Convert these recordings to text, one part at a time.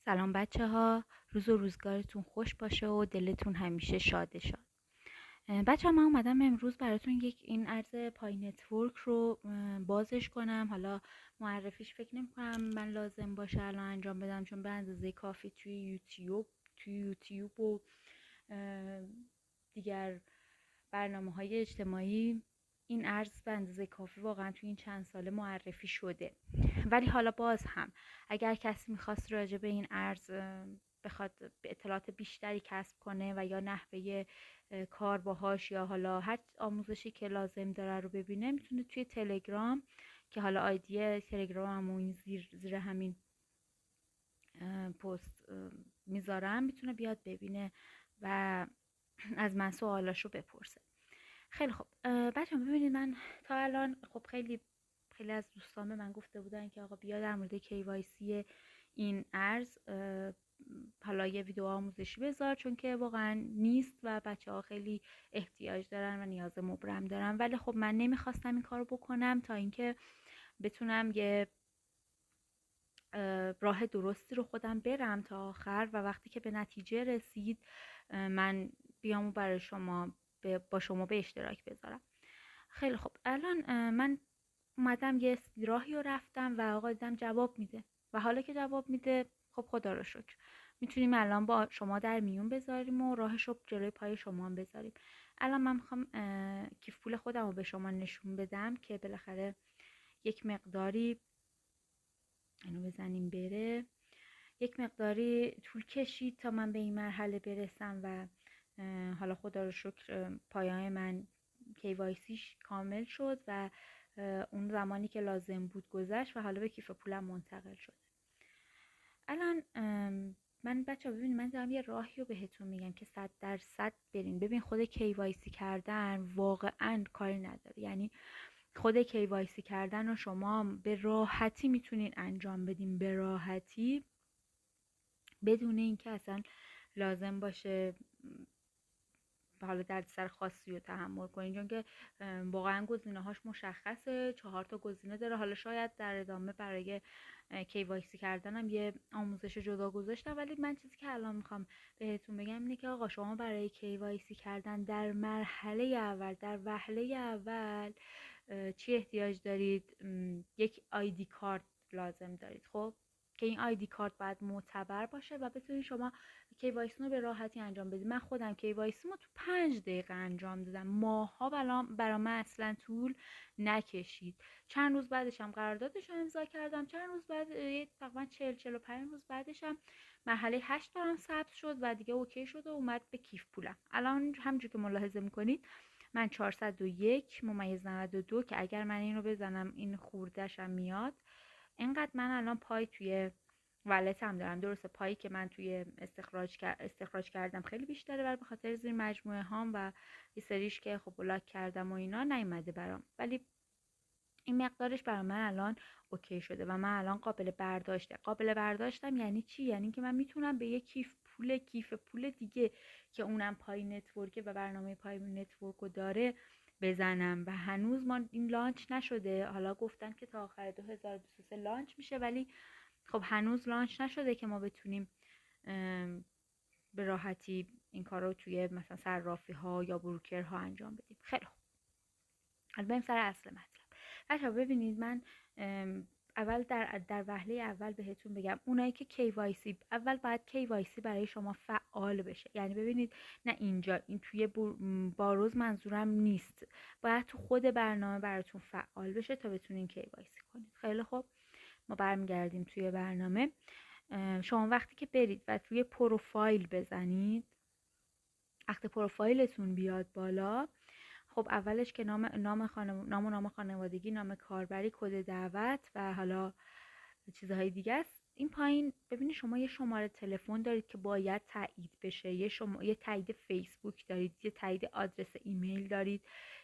سلام بچه ها، روز و روزگارتون خوش باشه و دلتون همیشه شاد شاد. بچه ها، من اومدم امروز براتون این ارز پای نتورک رو بازش کنم. حالا معرفیش فکر نمی کنم من لازم باشه الان انجام بدم، چون به اندازه کافی توی یوتیوب و دیگر برنامه های اجتماعی این ارز به اندازه کافی واقعا توی این چند ساله معرفی شده. ولی حالا باز هم اگر کسی میخواست راجع به این ارز بخواد به اطلاعات بیشتری کسب کنه و یا نحوه کار باهاش یا حالا هر آموزشی که لازم داره رو ببینه، میتونه توی تلگرام، که حالا آیدی تلگرام همون زیر همین پست میذارم، میتونه بیاد ببینه و از من سوالاشو بپرسه. خیلی خب بچه هم ببینید، من تا الان خب خیلی از دوستان به من گفته بودن که آقا بیا در مورد KYC این ارز حالا یه ویدیو آموزشی بذار، چون که واقعا نیست و بچه ها خیلی احتیاج دارن و نیاز مبرم دارن. ولی خب من نمیخواستم این کارو بکنم تا اینکه بتونم یه راه درستی رو خودم برم تا آخر و وقتی که به نتیجه رسید من بیامو برای شما با شما به اشتراک بذارم. خیلی خب الان من اومدم یه راهی رو رفتم و آقا دیدم جواب میده و حالا که جواب میده خب خدا رو شکر میتونیم الان با شما در میون بذاریم و راهش رو جلوی پای شما هم بذاریم. الان من میخوام کیف پول خودم رو به شما نشون بدم که بالاخره یک مقداری اینو بزنیم بره، یک مقداری طول کشید تا من به این مرحله برسم و حالا خدا رو شکر پایان من KYCش کامل شد و اون زمانی که لازم بود گذشت و حالا به کیف پولم منتقل شد. الان من بچه ها ببینید، من دارم یه راهی رو بهتون میگم که 100% برین. ببین خود KYC کردن واقعا کاری نداره، یعنی خود KYC کردن رو شما به راحتی میتونین انجام بدین، به راحتی، بدون اینکه اصلا لازم باشه حالا دردسر خاصی رو تحمل کنین، چون که واقعا گزینه هاش مشخصه، 4 تا گزینه داره. حالا شاید در ادامه برای KYC کردنم یه آموزش جدا گذاشتم، ولی من چیزی که الان میخوام بهتون بگم اینه که آقا شما برای KYC کردن در مرحله اول، در وهله اول چی احتیاج دارید؟ یک آیدی کارت لازم دارید. خب که این آیدی کارت باید معتبر باشه و بتونید شما KYC رو به راحتی انجام بدید. من خودم KYC رو تو 5 دقیقه انجام دادم، ماها برای من اصلا طول نکشید. چند روز بعدش هم قراردادش رو امضا کردم، چند روز بعد تقریبا 40-45 روز بعدش هم مرحله 8 برام ثبت شد و دیگه اوکی شد و اومد به کیف پولم. الان همونجوری که ملاحظه میکنید من 401/92 که اگر من این رو بزنم این خورده‌شم میاد، اینقدر من الان پای توی ولت هم دارم. درسته پایی که من توی استخراج کردم خیلی بیشتره، ولی به خاطر زیر مجموعه هام و یه سریش که خب بلاک کردم و اینا نیومده برام، ولی این مقدارش برای من الان اوکی شده و من الان قابل برداشتم. یعنی چی؟ یعنی که من میتونم به یه کیف پول دیگه که اونم پای نتورکه و برنامه پای نتورک رو داره بزنم و هنوز ما این لانچ نشده. حالا گفتن که تا آخر 2023 لانچ میشه، ولی خب هنوز لانچ نشده که ما بتونیم به راحتی این کار رو توی مثلا صرافی ها یا بروکر ها انجام بدیم. خیلی خوب، حالا بریم سر اصل مطلب. بچه‌ها ببینید، من اول در وهله اول بهتون بگم اونایی که KYC اول باید KYC برای شما فعال بشه. یعنی ببینید، نه اینجا این توی باروز منظورم نیست، باید تو خود برنامه براتون فعال بشه تا بتونین KYC کنید. خیلی خوب، ما برمیگردیم توی برنامه. شما وقتی که برید و توی پروفایل بزنید، وقتی پروفایلتون بیاد بالا، خب اولش که نام خانوادگی، نام کاربری، کد دعوت و حالا چیزهای دیگه است. این پایین ببینید شما یه شماره تلفن دارید که باید تایید بشه، یه تایید فیسبوک دارید، یه تایید آدرس ایمیل دارید،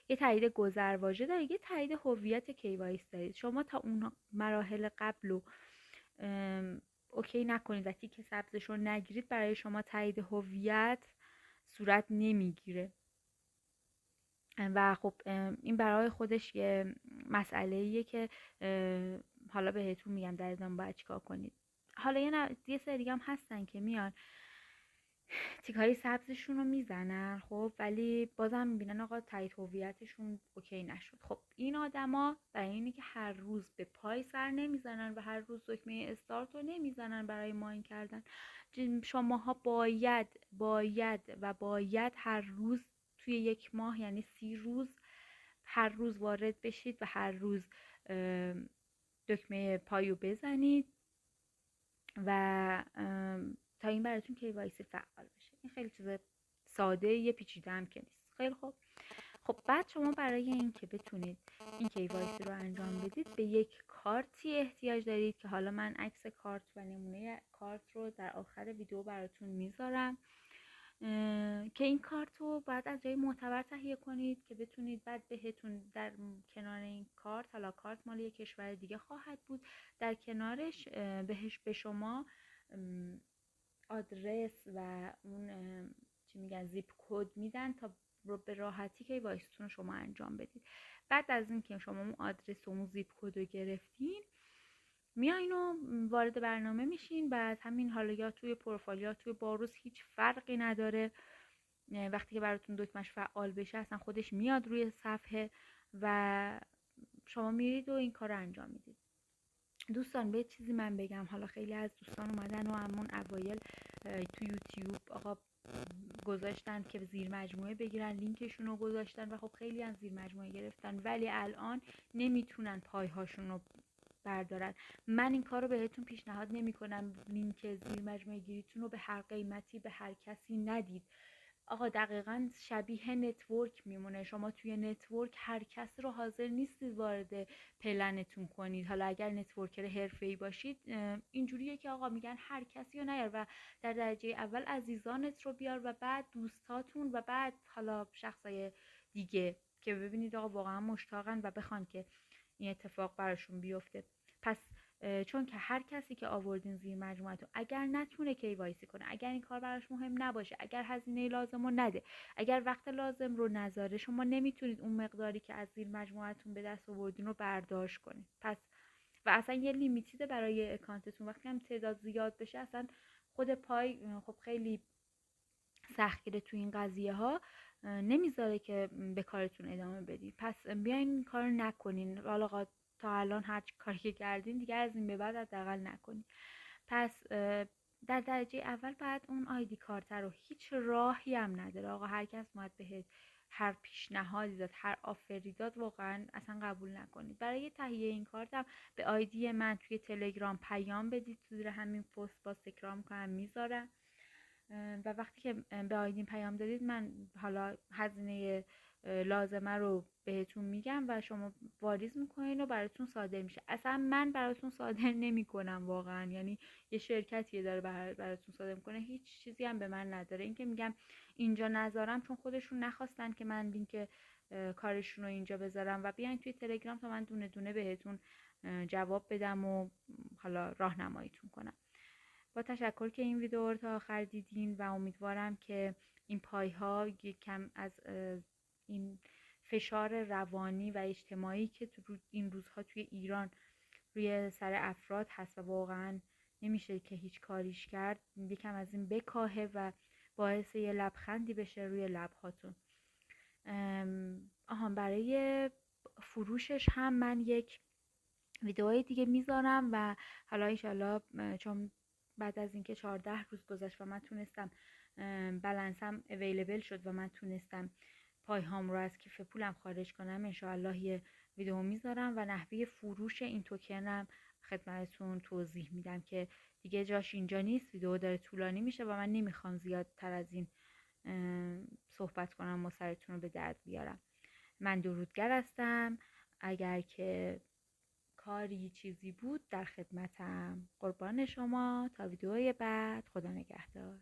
یه تایید گذرواژه دارید، یه تایید هویت KYC دارید. شما تا اون مراحل قبل رو اوکی نکنید و تیک سبزش رو نگیرید، برای شما تایید هویت صورت نمیگیره و خب این برای خودش یه مسئله ایه که حالا بهتون میگم در ادامه باید چیکار کنید. حالا یه سری هم هستن که میان تیکای سبزشون رو میزنن، خب ولی بازم میبینن آقا تایید هویتشون اوکی نشد. خب این آدما برای اینه که هر روز به پای سر نمیزنن و هر روز دکمه استارت رو نمیزنن برای ماین کردن. شماها باید هر روز توی یک ماه، یعنی 30 روز، هر روز وارد بشید و هر روز دکمه پایو بزنید و تا این براتون KYC فعال بشه. این خیلی چیز ساده، یه پیچیده هم که نیست. خیلی خب بعد شما برای اینکه بتونید این KYC رو انجام بدید به یک کارتی احتیاج دارید که حالا من عکس کارت و نمونه کارت رو در آخر ویدیو براتون میذارم که این کارت رو باید از جای معتبر تهیه کنید که بتونید بعد بهتون در کنار این کارت، حالا کارت مال یک کشور دیگه خواهد بود، در کنارش بهش به شما آدرس و اون چی میگن زیپ کد میدن تا به راحتی که وایستون شما انجام بدید. بعد از اینکه شما اون آدرس و اون زیپ کد رو گرفتین، میاین و وارد برنامه میشین. بعد همین حالا یا توی پروفایل یا توی باروز هیچ فرقی نداره، وقتی که براتون دکمش فعال بشه اصلا خودش میاد روی صفحه و شما میرید و این کار رو انجام میدید. دوستان به چیزی من بگم، حالا خیلی از دوستان اومدن و همون اوایل تو یوتیوب آقا گذاشتن که زیر مجموعه بگیرن، لینکشون رو گذاشتن و خب خیلی از زیر مجموعه گرفتن ولی الان نمیتونن پایهاشون رو بردارن. من این کار رو بهتون پیشنهاد نمی کنم، لینک زیر مجموعه گیریتون رو به هر قیمتی به هر کسی ندید. آقا دقیقاً شبیه نتورک میمونه. شما توی نتورک هر کسی رو حاضر نیستید وارد پلنتون کنید. حالا اگر نتورکر حرفه‌ای باشید اینجوریه که آقا میگن هر کسی رو نیار و در درجه اول عزیزانت رو بیار و بعد دوستاتون و بعد حالا شخصای دیگه که ببینید آقا واقعا مشتاقن و بخوان که این اتفاق براشون بیفته. پس چون که هر کسی که آوردین زیر مجموعتون اگر نتونه KYC کنه، اگر این کار براش مهم نباشه، اگر هزینه لازم رو نده، اگر وقت لازم رو نذاره، شما نمیتونید اون مقداری که از زیر مجموعتون به دست آوردین رو برداشت کنید. پس و اصلا یه لیمیتیده برای اکانتتون. وقتی هم تعداد زیاد بشه اصلا خود پای خب خیلی سختگیره تو این قضیه ها، نمیذاره که به کارتون ادامه بدید. پس بیاین این کار نکنین. حالا تا الان هر کاری که کردین دیگه از این به بعد حداقل نکنین. پس در درجه اول بعد اون آیدی کارت رو، هیچ راهی هم نداره آقا، هر کس اومد بهت هر پیشنهادی داد، هر آفری داد، واقعا اصلا قبول نکنید. برای تهیه این کارت هم به آیدی من توی تلگرام پیام بدید، زیر همین پست با تکرار کنم میذارم و وقتی که به آیدین پیام دادید من حالا هزینه لازمه رو بهتون میگم و شما واریز میکنین و براتون صادر میشه. اصلا من براتون صادر نمیکنم واقعا، یعنی یه شرکتیه داره براتون صادر میکنه، هیچ چیزی هم به من نداره. این که میگم اینجا نذارم چون خودشون نخواستن که من لینک کارشون رو اینجا بذارم و بیاین توی تلگرام تا من دونه دونه بهتون جواب بدم و حالا راهنماییتون کنم. با تشکر که این ویدیو رو تا آخر دیدین و امیدوارم که این پایها یکم از این فشار روانی و اجتماعی که تو این روزها توی ایران روی سر افراد هست و واقعا نمیشه که هیچ کاریش کرد، یکم از این بکاهه و باعث یه لبخندی بشه روی لبهاتون. برای فروشش هم من یک ویدیوهای دیگه میذارم و حالا انشالله چون بعد از اینکه 14 روز گذشت و من تونستم بلنسم اویلیبل شد و من تونستم پایهام رو از کیف پولم خارج کنم، انشالله یه ویدیو میذارم و نحوه فروش این توکنم خدمتتون توضیح میدم که دیگه جاش اینجا نیست، ویدیو داره طولانی میشه و من نمیخوام زیادتر از این صحبت کنم و سرتون رو به درد بیارم. من درودگر هستم، اگر که کاری چیزی بود در خدمتم. قربان شما، تا ویدیوی بعد، خدا نگهدار.